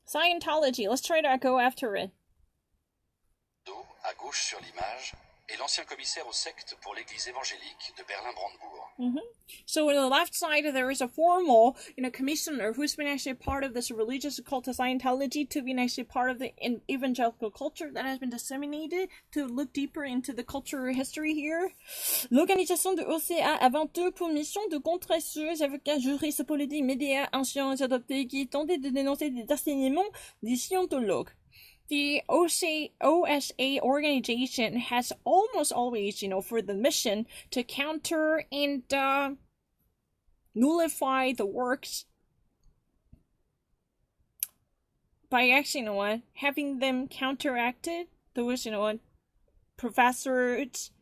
Scientology. Let's try to go after it. À gauche sur l'image est l'ancien commissaire aux sectes pour l'église évangélique de Berlin-Brandebourg. So on the left side, there is a formal, commissioner who's been actually part of this religious cult of Scientology to be actually part of the evangelical culture that has been disseminated to look deeper into the cultural history here. L'organisation de OCA avant tout pour mission de contrer ceux avocats, juristes, politiques, médias, anciens et adoptés qui tentaient de dénoncer des enseignements des scientologues. The OSA organization has almost always, for the mission to counter and nullify the works by actually, having them counteracted. Those, professors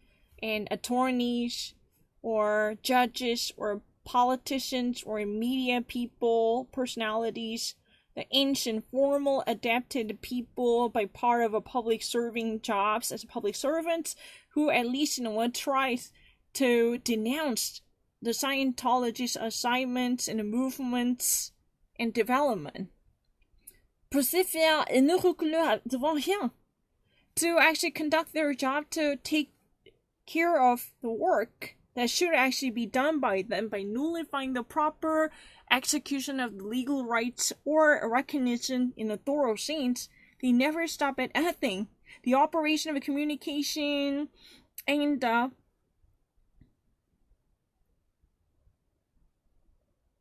and attorneys or judges or politicians or media people, personalities, the ancient formal adapted people by part of a public serving jobs as public servants who at least tries to denounce the Scientology's assignments and movements and development. Pour ce faire, ils ne reculent devant rien. To actually conduct their job, to take care of the work that should actually be done by them by nullifying the proper execution of the legal rights or recognition in a thorough sense. They never stop at anything. The operation of a communication and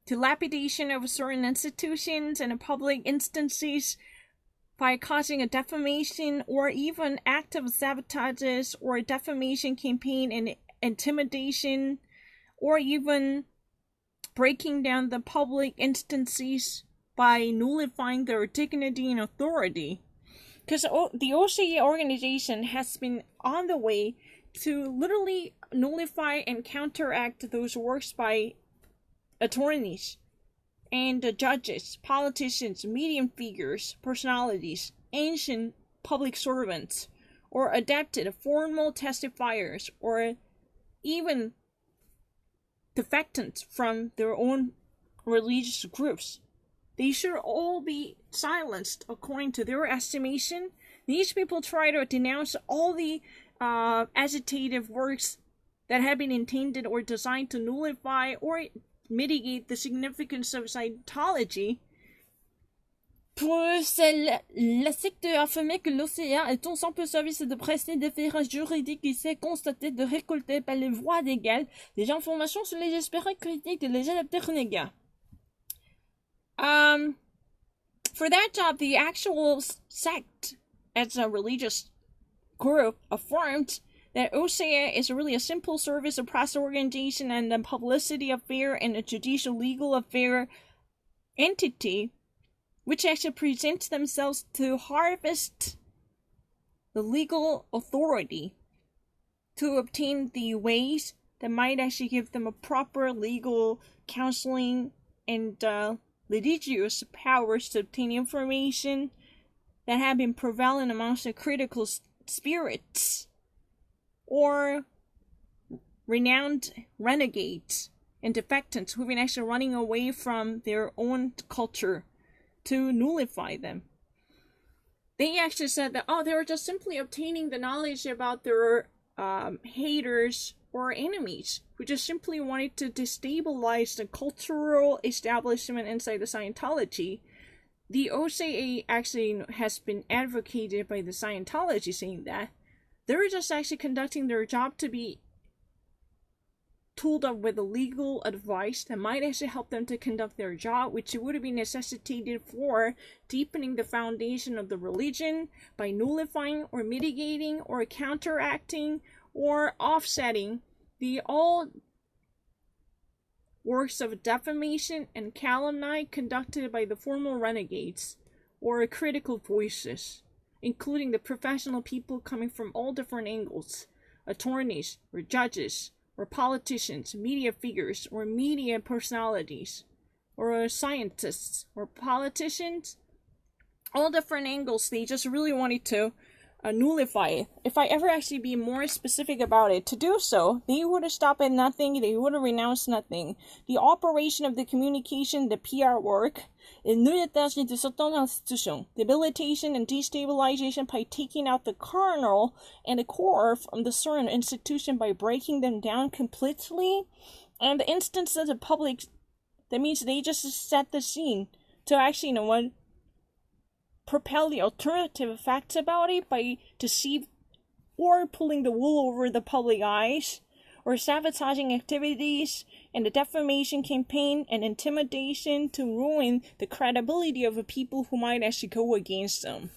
dilapidation of certain institutions and public instances by causing a defamation or even active sabotages or a defamation campaign and intimidation or even breaking down the public instances by nullifying their dignity and authority. Because the OCA organization has been on the way to literally nullify and counteract those works by attorneys and judges, politicians, media figures, personalities, ancient public servants, or adapted formal testifiers, or even defectants from their own religious groups. They should all be silenced according to their estimation. These people try to denounce all the agitative works that have been intended or designed to nullify or mitigate the significance of Scientology. Pour la secte affirmait que l'OCA est un simple service de presse d'interférence juridique qui s'est constaté de récolter par les voies légales des informations sur les espérants critiques de les adeptes renégats. For that job, the actual sect, as a religious group, affirmed that OSEA is really a simple service, a press organization, and a publicity affair, and a judicial legal affair entity, which actually presents themselves to harvest the legal authority to obtain the ways that might actually give them a proper legal counseling and litigious powers to obtain information that have been prevalent amongst the critical spirits or renowned renegades and defectants who've been actually running away from their own culture to nullify them. They actually said that, they were just simply obtaining the knowledge about their haters or enemies who just simply wanted to destabilize the cultural establishment inside the Scientology. The OCA actually has been advocated by the Scientology, saying that they're just actually conducting their job to be tooled up with legal advice that might actually help them to conduct their job, which would be necessitated for deepening the foundation of the religion by nullifying or mitigating or counteracting or offsetting the all works of defamation and calumny conducted by the formal renegades or critical voices, including the professional people coming from all different angles, attorneys or judges or politicians, media figures or media personalities, or scientists or politicians, all different angles. They just really wanted to nullify. If I ever actually be more specific about it, to do so, they would have stopped at nothing, they would have renounced nothing. The operation of the communication, the PR work, est nulle tâche de certaines institutions. Debilitation and destabilization by taking out the kernel and the core from the certain institution by breaking them down completely. And the instance of the public, that means they just set the scene to actually, propel the alternative facts about it by deceive or pulling the wool over the public eyes, or sabotaging activities and the defamation campaign and intimidation to ruin the credibility of the people who might actually go against them.